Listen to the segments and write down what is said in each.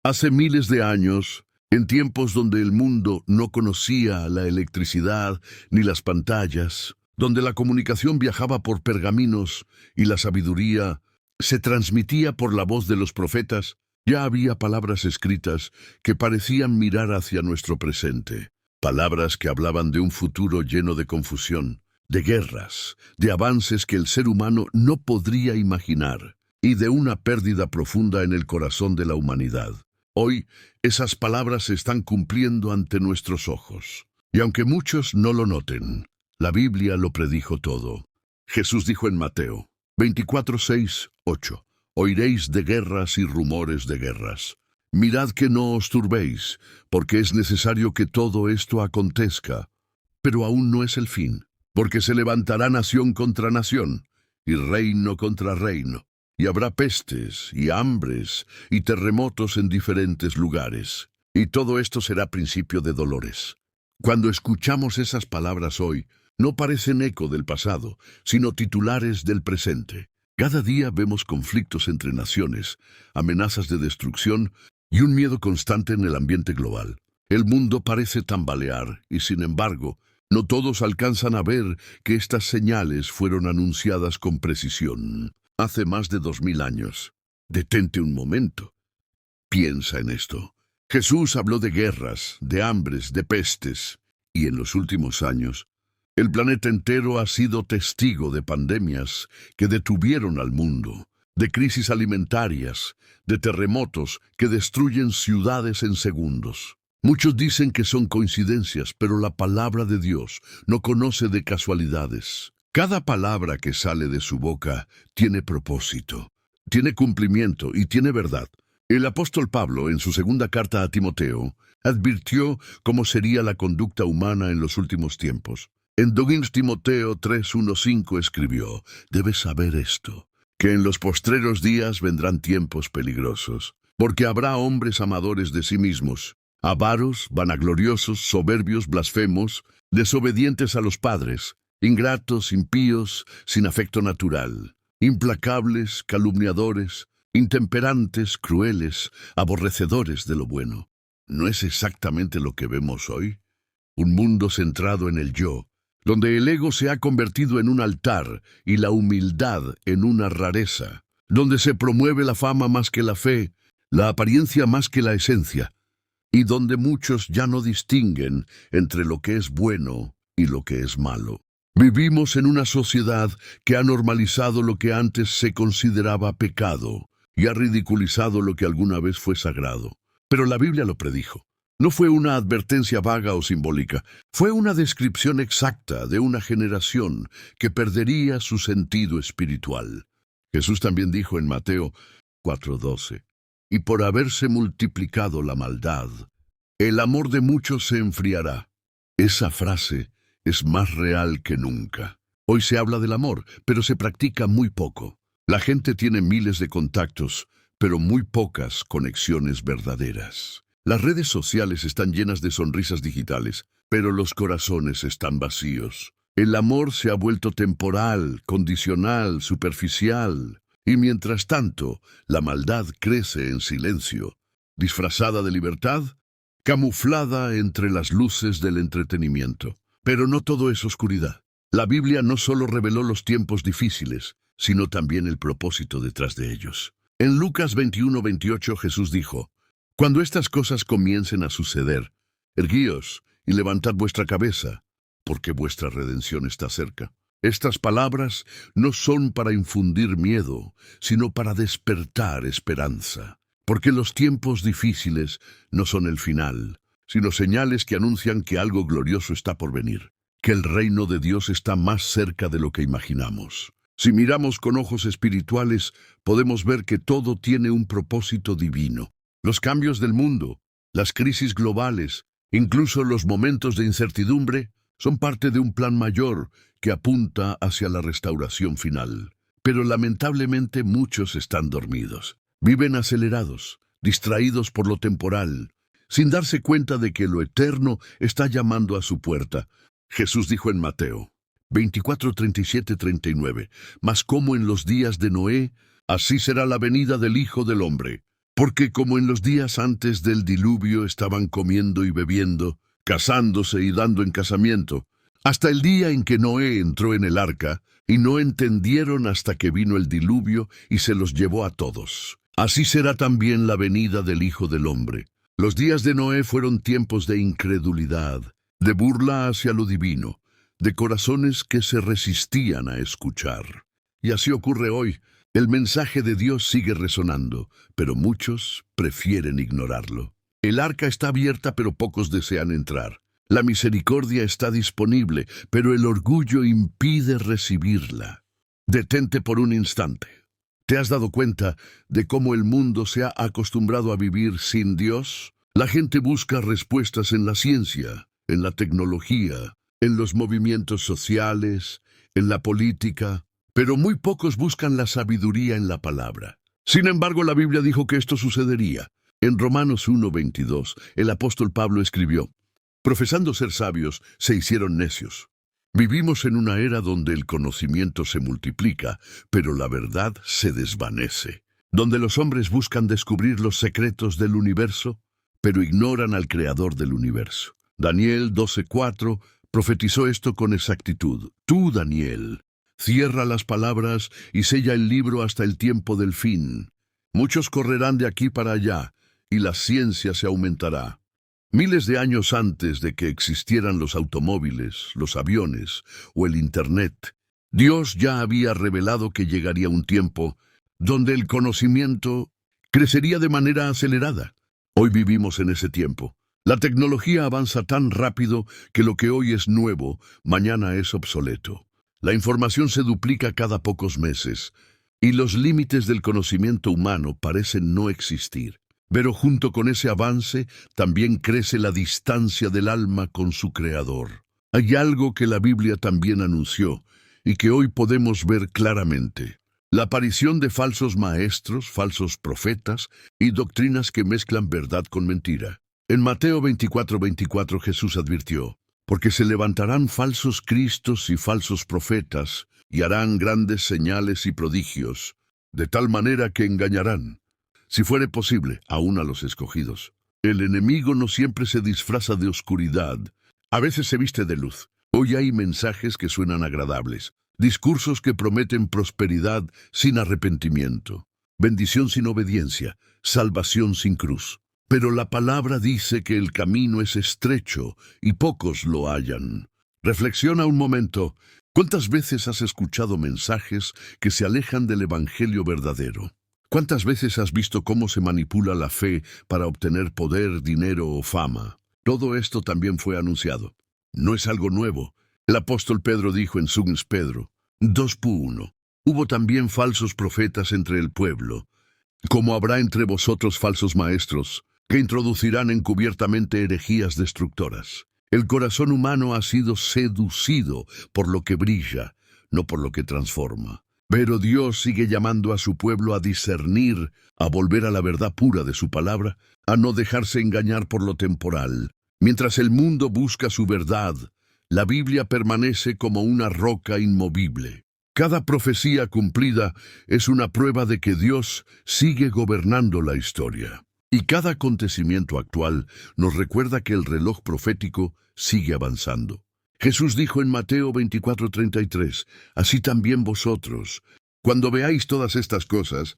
Hace miles de años, en tiempos donde el mundo no conocía la electricidad ni las pantallas, donde la comunicación viajaba por pergaminos y la sabiduría se transmitía por la voz de los profetas, ya había palabras escritas que parecían mirar hacia nuestro presente. Palabras que hablaban de un futuro lleno de confusión, de guerras, de avances que el ser humano no podría imaginar y de una pérdida profunda en el corazón de la humanidad. Hoy, esas palabras se están cumpliendo ante nuestros ojos. Y aunque muchos no lo noten, la Biblia lo predijo todo. Jesús dijo en Mateo 24:6-8, oiréis de guerras y rumores de guerras. Mirad que no os turbéis, porque es necesario que todo esto acontezca. Pero aún no es el fin, porque se levantará nación contra nación, y reino contra reino. Y habrá pestes, y hambres, y terremotos en diferentes lugares. Y todo esto será principio de dolores. Cuando escuchamos esas palabras hoy, no parecen eco del pasado, sino titulares del presente. Cada día vemos conflictos entre naciones, amenazas de destrucción y un miedo constante en el ambiente global. El mundo parece tambalear, y sin embargo, no todos alcanzan a ver que estas señales fueron anunciadas con precisión. Hace más de 2000 años. Detente un momento. Piensa en esto. Jesús habló de guerras, de hambres, de pestes, y en los últimos años, el planeta entero ha sido testigo de pandemias que detuvieron al mundo, de crisis alimentarias, de terremotos que destruyen ciudades en segundos. Muchos dicen que son coincidencias, pero la palabra de Dios no conoce de casualidades. Cada palabra que sale de su boca tiene propósito, tiene cumplimiento y tiene verdad. El apóstol Pablo, en su segunda carta a Timoteo, advirtió cómo sería la conducta humana en los últimos tiempos. En 2 Timoteo 3:1-5 escribió, debes saber esto, que en los postreros días vendrán tiempos peligrosos, porque habrá hombres amadores de sí mismos, avaros, vanagloriosos, soberbios, blasfemos, desobedientes a los padres, ingratos, impíos, sin afecto natural, implacables, calumniadores, intemperantes, crueles, aborrecedores de lo bueno. ¿No es exactamente lo que vemos hoy? Un mundo centrado en el yo, donde el ego se ha convertido en un altar y la humildad en una rareza, donde se promueve la fama más que la fe, la apariencia más que la esencia, y donde muchos ya no distinguen entre lo que es bueno y lo que es malo. Vivimos en una sociedad que ha normalizado lo que antes se consideraba pecado y ha ridiculizado lo que alguna vez fue sagrado. Pero la Biblia lo predijo. No fue una advertencia vaga o simbólica, fue una descripción exacta de una generación que perdería su sentido espiritual. Jesús también dijo en Mateo 4:12, y por haberse multiplicado la maldad, el amor de muchos se enfriará. Esa frase es más real que nunca. Hoy se habla del amor, pero se practica muy poco. La gente tiene miles de contactos, pero muy pocas conexiones verdaderas. Las redes sociales están llenas de sonrisas digitales, pero los corazones están vacíos. El amor se ha vuelto temporal, condicional, superficial, y mientras tanto, la maldad crece en silencio, disfrazada de libertad, camuflada entre las luces del entretenimiento. Pero no todo es oscuridad. La Biblia no solo reveló los tiempos difíciles, sino también el propósito detrás de ellos. En Lucas 21:28 Jesús dijo, cuando estas cosas comiencen a suceder, erguíos y levantad vuestra cabeza, porque vuestra redención está cerca. Estas palabras no son para infundir miedo, sino para despertar esperanza, porque los tiempos difíciles no son el final, sino señales que anuncian que algo glorioso está por venir, que el reino de Dios está más cerca de lo que imaginamos. Si miramos con ojos espirituales, podemos ver que todo tiene un propósito divino. Los cambios del mundo, las crisis globales, incluso los momentos de incertidumbre, son parte de un plan mayor que apunta hacia la restauración final. Pero lamentablemente muchos están dormidos. Viven acelerados, distraídos por lo temporal, sin darse cuenta de que lo eterno está llamando a su puerta. Jesús dijo en Mateo 24:37-39, mas como en los días de Noé, así será la venida del Hijo del Hombre. Porque como en los días antes del diluvio estaban comiendo y bebiendo, casándose y dando en casamiento, hasta el día en que Noé entró en el arca, y no entendieron hasta que vino el diluvio y se los llevó a todos. Así será también la venida del Hijo del Hombre. Los días de Noé fueron tiempos de incredulidad, de burla hacia lo divino, de corazones que se resistían a escuchar. Y así ocurre hoy. El mensaje de Dios sigue resonando, pero muchos prefieren ignorarlo. El arca está abierta, pero pocos desean entrar. La misericordia está disponible, pero el orgullo impide recibirla. Detente por un instante. ¿Te has dado cuenta de cómo el mundo se ha acostumbrado a vivir sin Dios? La gente busca respuestas en la ciencia, en la tecnología, en los movimientos sociales, en la política, pero muy pocos buscan la sabiduría en la palabra. Sin embargo, la Biblia dijo que esto sucedería. En Romanos 1:22, el apóstol Pablo escribió: profesando ser sabios, se hicieron necios. Vivimos en una era donde el conocimiento se multiplica, pero la verdad se desvanece. Donde los hombres buscan descubrir los secretos del universo, pero ignoran al creador del universo. Daniel 12:4 profetizó esto con exactitud. Tú, Daniel, cierra las palabras y sella el libro hasta el tiempo del fin. Muchos correrán de aquí para allá, y la ciencia se aumentará. Miles de años antes de que existieran los automóviles, los aviones o el Internet, Dios ya había revelado que llegaría un tiempo donde el conocimiento crecería de manera acelerada. Hoy vivimos en ese tiempo. La tecnología avanza tan rápido que lo que hoy es nuevo, mañana es obsoleto. La información se duplica cada pocos meses, y los límites del conocimiento humano parecen no existir. Pero junto con ese avance, también crece la distancia del alma con su Creador. Hay algo que la Biblia también anunció, y que hoy podemos ver claramente: la aparición de falsos maestros, falsos profetas, y doctrinas que mezclan verdad con mentira. En Mateo 24:24 Jesús advirtió: porque se levantarán falsos cristos y falsos profetas, y harán grandes señales y prodigios, de tal manera que engañarán, si fuere posible, aún a los escogidos. El enemigo no siempre se disfraza de oscuridad, a veces se viste de luz. Hoy hay mensajes que suenan agradables, discursos que prometen prosperidad sin arrepentimiento, bendición sin obediencia, salvación sin cruz. Pero la palabra dice que el camino es estrecho y pocos lo hallan. Reflexiona un momento. ¿Cuántas veces has escuchado mensajes que se alejan del evangelio verdadero? ¿Cuántas veces has visto cómo se manipula la fe para obtener poder, dinero o fama? Todo esto también fue anunciado. No es algo nuevo. El apóstol Pedro dijo en 2 Pedro 2:1: hubo también falsos profetas entre el pueblo, como habrá entre vosotros falsos maestros, que introducirán encubiertamente herejías destructoras. El corazón humano ha sido seducido por lo que brilla, no por lo que transforma. Pero Dios sigue llamando a su pueblo a discernir, a volver a la verdad pura de su palabra, a no dejarse engañar por lo temporal. Mientras el mundo busca su verdad, la Biblia permanece como una roca inmovible. Cada profecía cumplida es una prueba de que Dios sigue gobernando la historia. Y cada acontecimiento actual nos recuerda que el reloj profético sigue avanzando. Jesús dijo en Mateo 24:33, así también vosotros, cuando veáis todas estas cosas,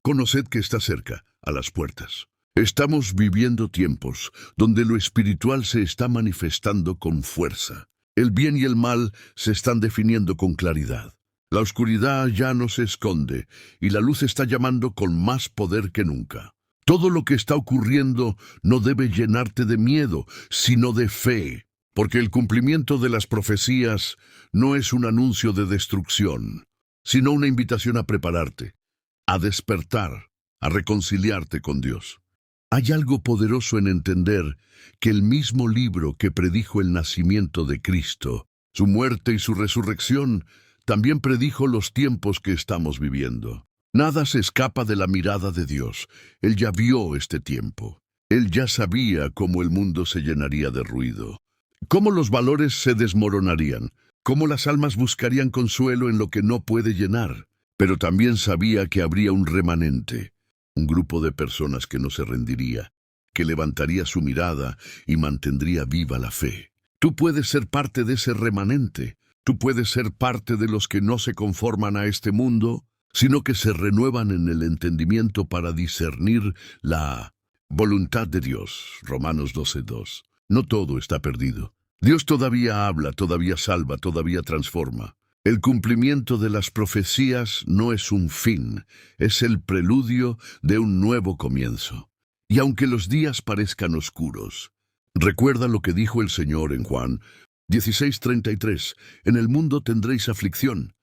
conoced que está cerca, a las puertas. Estamos viviendo tiempos donde lo espiritual se está manifestando con fuerza. El bien y el mal se están definiendo con claridad. La oscuridad ya no se esconde y la luz está llamando con más poder que nunca. Todo lo que está ocurriendo no debe llenarte de miedo, sino de fe. Porque el cumplimiento de las profecías no es un anuncio de destrucción, sino una invitación a prepararte, a despertar, a reconciliarte con Dios. Hay algo poderoso en entender que el mismo libro que predijo el nacimiento de Cristo, su muerte y su resurrección, también predijo los tiempos que estamos viviendo. Nada se escapa de la mirada de Dios. Él ya vio este tiempo. Él ya sabía cómo el mundo se llenaría de ruido, cómo los valores se desmoronarían, cómo las almas buscarían consuelo en lo que no puede llenar. Pero también sabía que habría un remanente, un grupo de personas que no se rendiría, que levantaría su mirada y mantendría viva la fe. Tú puedes ser parte de ese remanente. Tú puedes ser parte de los que no se conforman a este mundo, sino que se renuevan en el entendimiento para discernir la voluntad de Dios. Romanos 12:2. No todo está perdido. Dios todavía habla, todavía salva, todavía transforma. El cumplimiento de las profecías no es un fin, es el preludio de un nuevo comienzo. Y aunque los días parezcan oscuros, recuerda lo que dijo el Señor en Juan 16:33, en el mundo tendréis aflicción,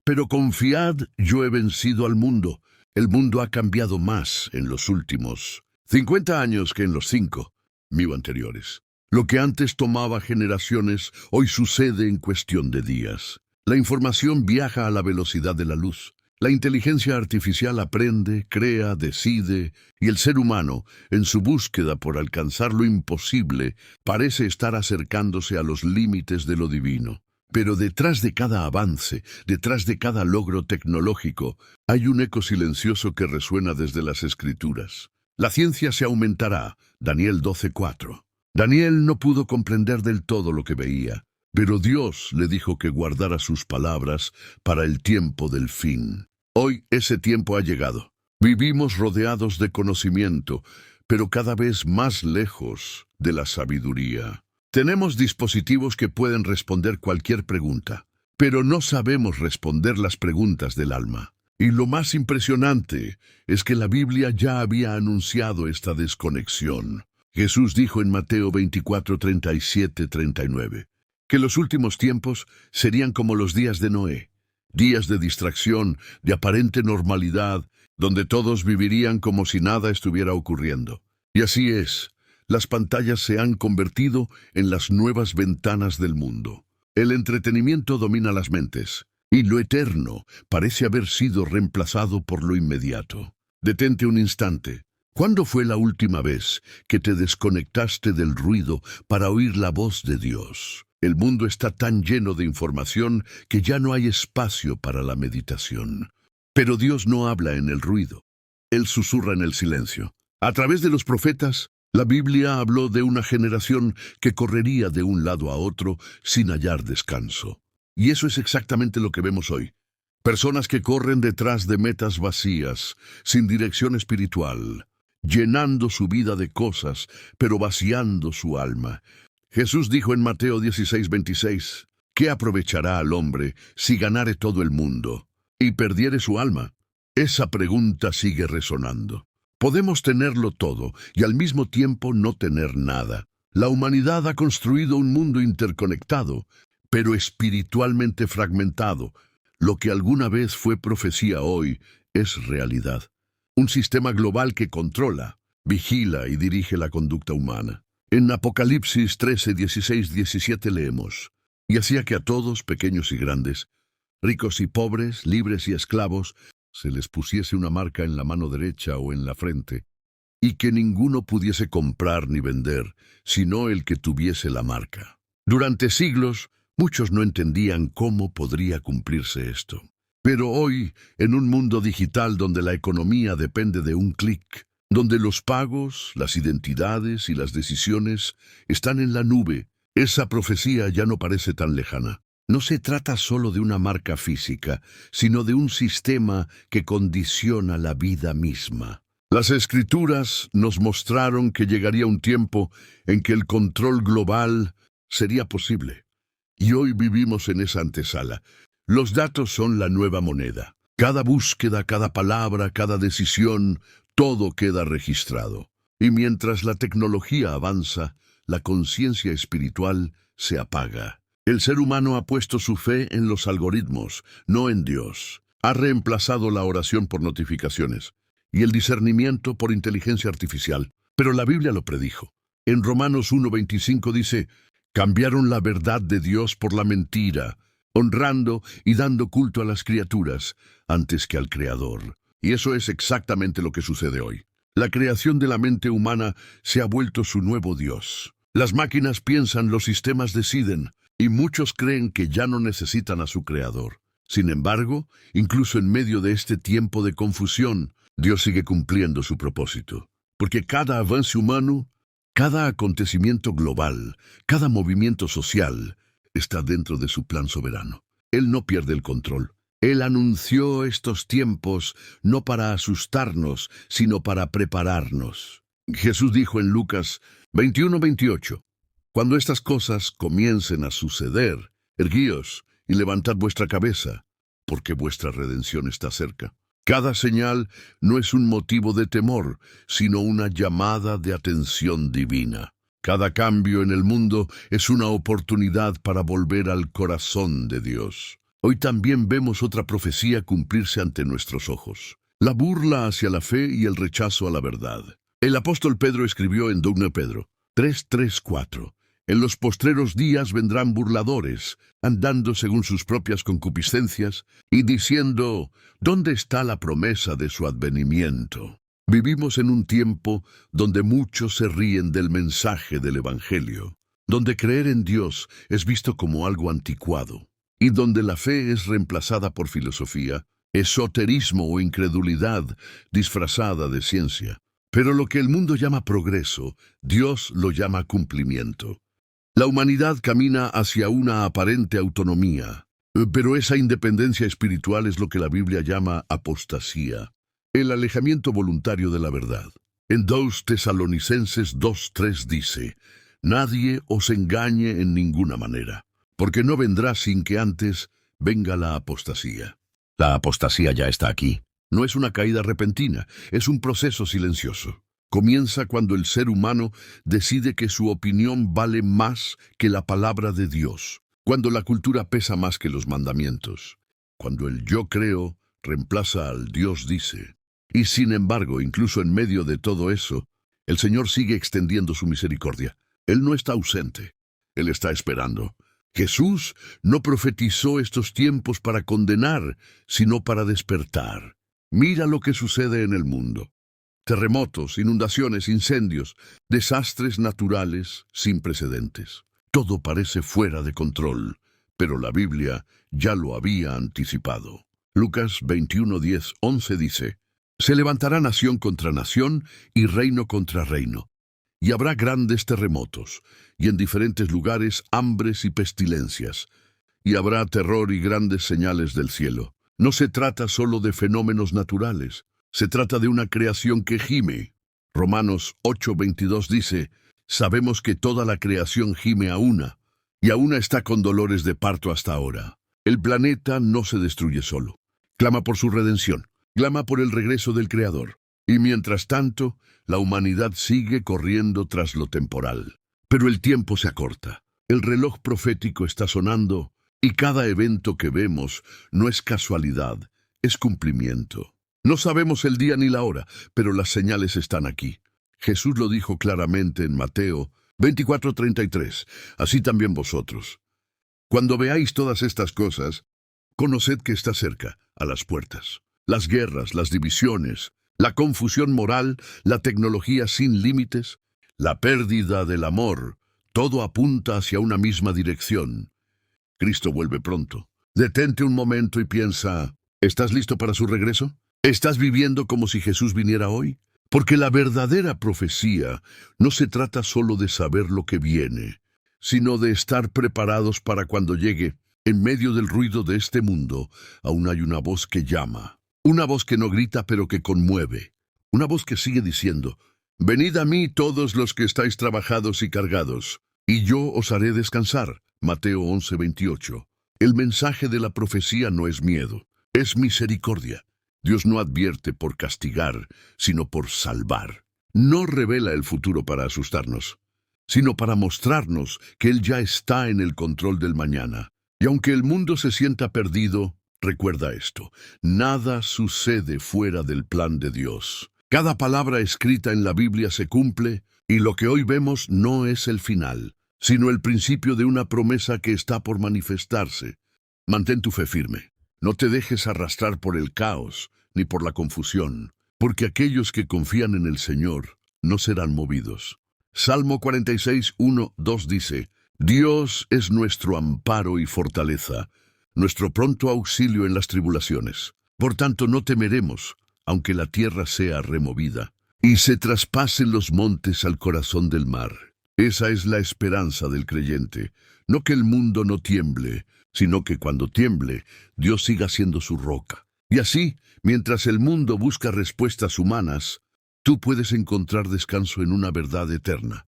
pero confiad, yo he vencido al mundo. El mundo ha cambiado más en los últimos 50 años que en los 5.000 anteriores. Lo que antes tomaba generaciones, hoy sucede en cuestión de días. La información viaja a la velocidad de la luz. La inteligencia artificial aprende, crea, decide, y el ser humano, en su búsqueda por alcanzar lo imposible, parece estar acercándose a los límites de lo divino. Pero detrás de cada avance, detrás de cada logro tecnológico, hay un eco silencioso que resuena desde las Escrituras. La ciencia se aumentará, Daniel 12:4. Daniel no pudo comprender del todo lo que veía, pero Dios le dijo que guardara sus palabras para el tiempo del fin. Hoy ese tiempo ha llegado. Vivimos rodeados de conocimiento, pero cada vez más lejos de la sabiduría. Tenemos dispositivos que pueden responder cualquier pregunta, pero no sabemos responder las preguntas del alma. Y lo más impresionante es que la Biblia ya había anunciado esta desconexión. Jesús dijo en Mateo 24:37-39, que los últimos tiempos serían como los días de Noé, días de distracción, de aparente normalidad, donde todos vivirían como si nada estuviera ocurriendo. Y así es. Las pantallas se han convertido en las nuevas ventanas del mundo. El entretenimiento domina las mentes, y lo eterno parece haber sido reemplazado por lo inmediato. Detente un instante. ¿Cuándo fue la última vez que te desconectaste del ruido para oír la voz de Dios? El mundo está tan lleno de información que ya no hay espacio para la meditación. Pero Dios no habla en el ruido. Él susurra en el silencio. A través de los profetas, la Biblia habló de una generación que correría de un lado a otro sin hallar descanso. Y eso es exactamente lo que vemos hoy. Personas que corren detrás de metas vacías, sin dirección espiritual, llenando su vida de cosas, pero vaciando su alma. Jesús dijo en Mateo 16:26, ¿qué aprovechará al hombre si ganare todo el mundo y perdiere su alma? Esa pregunta sigue resonando. Podemos tenerlo todo y al mismo tiempo no tener nada. La humanidad ha construido un mundo interconectado, pero espiritualmente fragmentado. Lo que alguna vez fue profecía hoy es realidad. Un sistema global que controla, vigila y dirige la conducta humana. En Apocalipsis 13, 16, 17 leemos, y hacía que a todos, pequeños y grandes, ricos y pobres, libres y esclavos, se les pusiese una marca en la mano derecha o en la frente, y que ninguno pudiese comprar ni vender, sino el que tuviese la marca. Durante siglos, muchos no entendían cómo podría cumplirse esto. Pero hoy, en un mundo digital donde la economía depende de un clic, donde los pagos, las identidades y las decisiones están en la nube, esa profecía ya no parece tan lejana. No se trata solo de una marca física, sino de un sistema que condiciona la vida misma. Las Escrituras nos mostraron que llegaría un tiempo en que el control global sería posible. Y hoy vivimos en esa antesala. Los datos son la nueva moneda. Cada búsqueda, cada palabra, cada decisión, todo queda registrado. Y mientras la tecnología avanza, la conciencia espiritual se apaga. El ser humano ha puesto su fe en los algoritmos, no en Dios. Ha reemplazado la oración por notificaciones y el discernimiento por inteligencia artificial. Pero la Biblia lo predijo. En Romanos 1:25 dice, cambiaron la verdad de Dios por la mentira, honrando y dando culto a las criaturas antes que al Creador. Y eso es exactamente lo que sucede hoy. La creación de la mente humana se ha vuelto su nuevo Dios. Las máquinas piensan, los sistemas deciden, y muchos creen que ya no necesitan a su Creador. Sin embargo, incluso en medio de este tiempo de confusión, Dios sigue cumpliendo su propósito, porque cada avance humano, cada acontecimiento global, cada movimiento social, está dentro de su plan soberano. Él no pierde el control. Él anunció estos tiempos no para asustarnos, sino para prepararnos. Jesús dijo en Lucas 21:28, cuando estas cosas comiencen a suceder, erguíos y levantad vuestra cabeza, porque vuestra redención está cerca. Cada señal no es un motivo de temor, sino una llamada de atención divina. Cada cambio en el mundo es una oportunidad para volver al corazón de Dios. Hoy también vemos otra profecía cumplirse ante nuestros ojos: la burla hacia la fe y el rechazo a la verdad. El apóstol Pedro escribió en 2 Pedro 3:4, en los postreros días vendrán burladores, andando según sus propias concupiscencias, y diciendo, ¿dónde está la promesa de su advenimiento? Vivimos en un tiempo donde muchos se ríen del mensaje del Evangelio, donde creer en Dios es visto como algo anticuado, y donde la fe es reemplazada por filosofía, esoterismo o incredulidad disfrazada de ciencia. Pero lo que el mundo llama progreso, Dios lo llama cumplimiento. La humanidad camina hacia una aparente autonomía, pero esa independencia espiritual es lo que la Biblia llama apostasía, el alejamiento voluntario de la verdad. En 2 Tesalonicenses 2:3 dice, nadie os engañe en ninguna manera, porque no vendrá sin que antes venga la apostasía. La apostasía ya está aquí. No es una caída repentina, es un proceso silencioso. Comienza cuando el ser humano decide que su opinión vale más que la palabra de Dios, cuando la cultura pesa más que los mandamientos, cuando el yo creo reemplaza al Dios dice. Y sin embargo, incluso en medio de todo eso, el Señor sigue extendiendo su misericordia. Él no está ausente, Él está esperando. Jesús no profetizó estos tiempos para condenar, sino para despertar. Mira lo que sucede en el mundo. Terremotos, inundaciones, incendios, desastres naturales sin precedentes. Todo parece fuera de control, pero la Biblia ya lo había anticipado. Lucas 21:10-11 dice, se levantará nación contra nación y reino contra reino, y habrá grandes terremotos, y en diferentes lugares hambres y pestilencias, y habrá terror y grandes señales del cielo. No se trata solo de fenómenos naturales, se trata de una creación que gime. Romanos 8:22 dice, sabemos que toda la creación gime a una, y a una está con dolores de parto hasta ahora. El planeta no se destruye solo. Clama por su redención, clama por el regreso del Creador. Y mientras tanto, la humanidad sigue corriendo tras lo temporal. Pero el tiempo se acorta. El reloj profético está sonando, y cada evento que vemos no es casualidad, es cumplimiento. No sabemos el día ni la hora, pero las señales están aquí. Jesús lo dijo claramente en Mateo 24:33, así también vosotros. Cuando veáis todas estas cosas, conoced que está cerca, a las puertas. Las guerras, las divisiones, la confusión moral, la tecnología sin límites, la pérdida del amor, todo apunta hacia una misma dirección. Cristo vuelve pronto. Detente un momento y piensa, ¿estás listo para su regreso? ¿Estás viviendo como si Jesús viniera hoy? Porque la verdadera profecía no se trata solo de saber lo que viene, sino de estar preparados para cuando llegue. En medio del ruido de este mundo, aún hay una voz que llama, una voz que no grita pero que conmueve, una voz que sigue diciendo, venid a mí todos los que estáis trabajados y cargados, y yo os haré descansar. Mateo 11:28. El mensaje de la profecía no es miedo, es misericordia. Dios no advierte por castigar, sino por salvar. No revela el futuro para asustarnos, sino para mostrarnos que Él ya está en el control del mañana. Y aunque el mundo se sienta perdido, recuerda esto, nada sucede fuera del plan de Dios. Cada palabra escrita en la Biblia se cumple, y lo que hoy vemos no es el final, sino el principio de una promesa que está por manifestarse. Mantén tu fe firme. No te dejes arrastrar por el caos ni por la confusión, porque aquellos que confían en el Señor no serán movidos. Salmo 46:1-2 dice, Dios es nuestro amparo y fortaleza, nuestro pronto auxilio en las tribulaciones. Por tanto, no temeremos, aunque la tierra sea removida, y se traspasen los montes al corazón del mar. Esa es la esperanza del creyente. No que el mundo no tiemble, sino que cuando tiemble, Dios siga siendo su roca. Y así, mientras el mundo busca respuestas humanas, tú puedes encontrar descanso en una verdad eterna.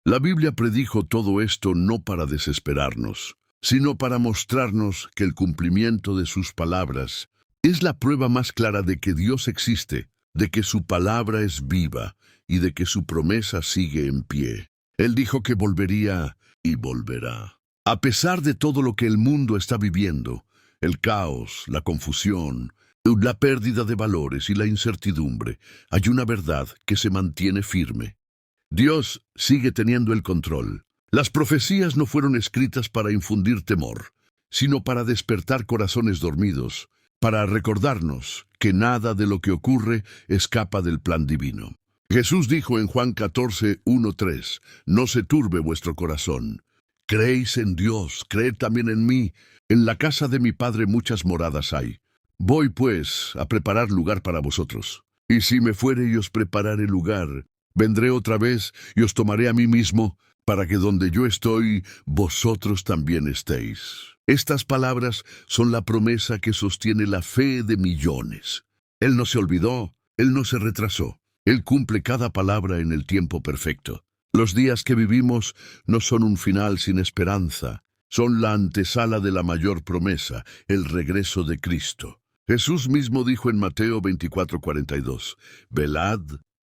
La Biblia predijo todo esto no para desesperarnos, sino para mostrarnos que el cumplimiento de sus palabras es la prueba más clara de que Dios existe, de que su palabra es viva y de que su promesa sigue en pie. Él dijo que volvería y volverá. A pesar de todo lo que el mundo está viviendo, el caos, la confusión, la pérdida de valores y la incertidumbre, hay una verdad que se mantiene firme. Dios sigue teniendo el control. Las profecías no fueron escritas para infundir temor, sino para despertar corazones dormidos, para recordarnos que nada de lo que ocurre escapa del plan divino. Jesús dijo en Juan 14, 1-3, «No se turbe vuestro corazón. Creéis en Dios, creed también en mí. En la casa de mi Padre muchas moradas hay. Voy, pues, a preparar lugar para vosotros. Y si me fuere y os preparare lugar, vendré otra vez y os tomaré a mí mismo, para que donde yo estoy, vosotros también estéis». Estas palabras son la promesa que sostiene la fe de millones. Él no se olvidó, Él no se retrasó. Él cumple cada palabra en el tiempo perfecto. Los días que vivimos no son un final sin esperanza, son la antesala de la mayor promesa, el regreso de Cristo. Jesús mismo dijo en Mateo 24:42, «Velad,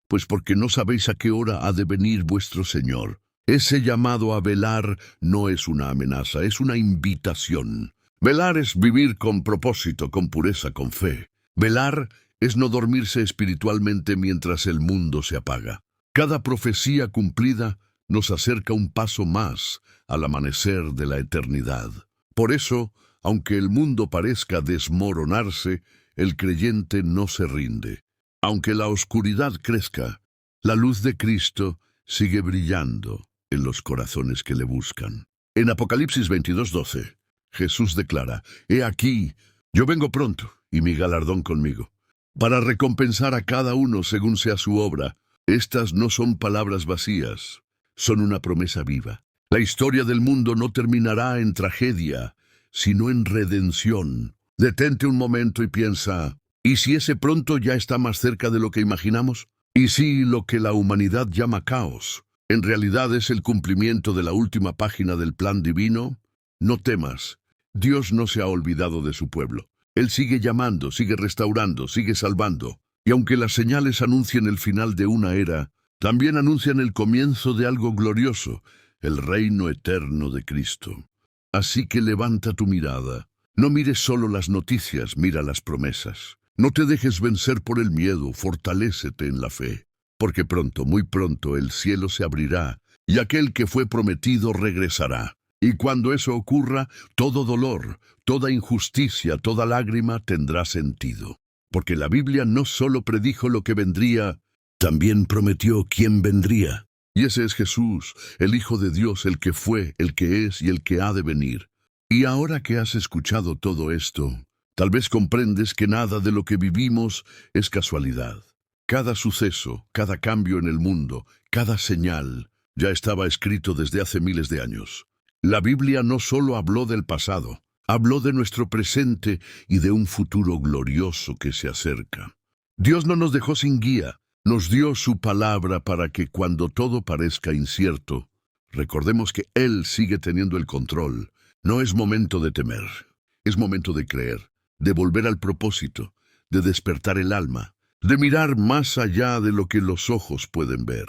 pues porque no sabéis a qué hora ha de venir vuestro Señor». Ese llamado a velar no es una amenaza, es una invitación. Velar es vivir con propósito, con pureza, con fe. Velar es no dormirse espiritualmente mientras el mundo se apaga. Cada profecía cumplida nos acerca un paso más al amanecer de la eternidad. Por eso, aunque el mundo parezca desmoronarse, el creyente no se rinde. Aunque la oscuridad crezca, la luz de Cristo sigue brillando en los corazones que le buscan. En Apocalipsis 22:12, Jesús declara, «He aquí, yo vengo pronto, y mi galardón conmigo, para recompensar a cada uno según sea su obra». Estas no son palabras vacías, son una promesa viva. La historia del mundo no terminará en tragedia, sino en redención. Detente un momento y piensa, ¿y si ese pronto ya está más cerca de lo que imaginamos? ¿Y si lo que la humanidad llama caos en realidad es el cumplimiento de la última página del plan divino? No temas, Dios no se ha olvidado de su pueblo. Él sigue llamando, sigue restaurando, sigue salvando. Y aunque las señales anuncien el final de una era, también anuncian el comienzo de algo glorioso, el reino eterno de Cristo. Así que levanta tu mirada. No mires solo las noticias, mira las promesas. No te dejes vencer por el miedo, fortalécete en la fe. Porque pronto, muy pronto, el cielo se abrirá, y aquel que fue prometido regresará. Y cuando eso ocurra, todo dolor, toda injusticia, toda lágrima tendrá sentido. Porque la Biblia no solo predijo lo que vendría, también prometió quién vendría. Y ese es Jesús, el Hijo de Dios, el que fue, el que es y el que ha de venir. Y ahora que has escuchado todo esto, tal vez comprendes que nada de lo que vivimos es casualidad. Cada suceso, cada cambio en el mundo, cada señal, ya estaba escrito desde hace miles de años. La Biblia no solo habló del pasado, habló de nuestro presente y de un futuro glorioso que se acerca. Dios no nos dejó sin guía, nos dio su palabra para que cuando todo parezca incierto, recordemos que Él sigue teniendo el control. No es momento de temer, es momento de creer, de volver al propósito, de despertar el alma, de mirar más allá de lo que los ojos pueden ver.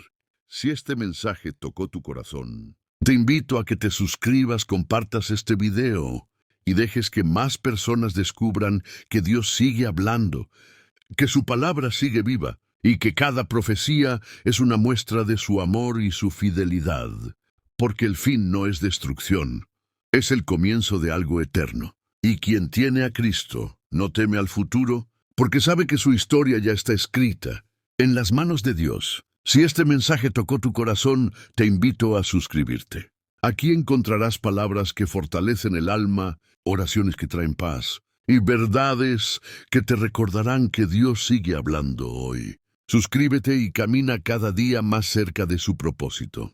Si este mensaje tocó tu corazón, te invito a que te suscribas, compartas este video y dejes que más personas descubran que Dios sigue hablando, que su palabra sigue viva y que cada profecía es una muestra de su amor y su fidelidad. Porque el fin no es destrucción, es el comienzo de algo eterno. Y quien tiene a Cristo no teme al futuro, porque sabe que su historia ya está escrita en las manos de Dios. Si este mensaje tocó tu corazón, te invito a suscribirte. Aquí encontrarás palabras que fortalecen el alma, oraciones que traen paz y verdades que te recordarán que Dios sigue hablando hoy. Suscríbete y camina cada día más cerca de su propósito.